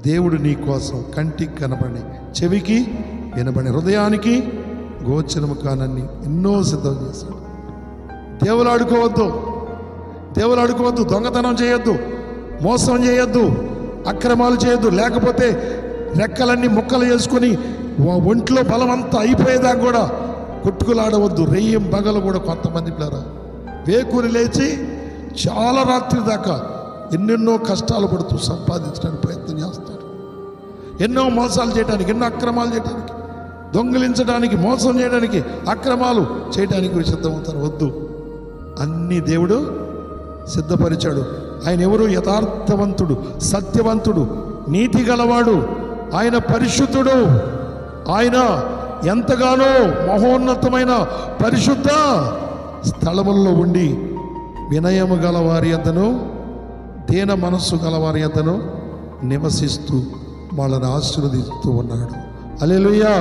దేవుడు నీ కోసం కంటికి కనబడి, చెవికి వినబడి, హృదయానికి గోచరము కానన్ని ఎన్నో సిద్ధం చేశాడు. దేవులాడుకోవద్దు, దేవులాడుకోవద్దు, దొంగతనం చేయొద్దు, మోసం చేయొద్దు, అక్రమాలు చేయొద్దు. లేకపోతే రెక్కలన్నీ ముక్కలు చేసుకొని ఒంట్లో బలమంతా అయిపోయేదాకా కూడా కొట్టుకులాడవద్దు. రెయ్యం బగలు కూడా కొంతమంది పిల్లరా వేకుని లేచి చాలా రాత్రి దాకా ఎన్నెన్నో కష్టాలు పడుతూ సంపాదించడానికి ప్రయత్నం చేస్తారు. ఎన్నో మోసాలు చేయడానికి, ఎన్నో అక్రమాలు చేయడానికి, దొంగిలించడానికి, మోసం చేయడానికి, అక్రమాలు చేయడానికి సిద్ధమవుతారు. వద్దు, అన్నీ దేవుడు సిద్ధపరిచాడు. ఆయన ఎవరు? యథార్థవంతుడు, సత్యవంతుడు, నీతి గలవాడు, ఆయన పరిశుద్ధుడు. ఆయన ఎంతగానో మహోన్నతమైన పరిశుద్ధ స్థలముల్లో ఉండి వినయము గలవారి యొద్దను, దీన మనస్సు గలవారి యొద్దను నివసిస్తూ వాళ్ళని ఆశీర్వదిస్తూ ఉన్నాడు. హల్లెలూయా.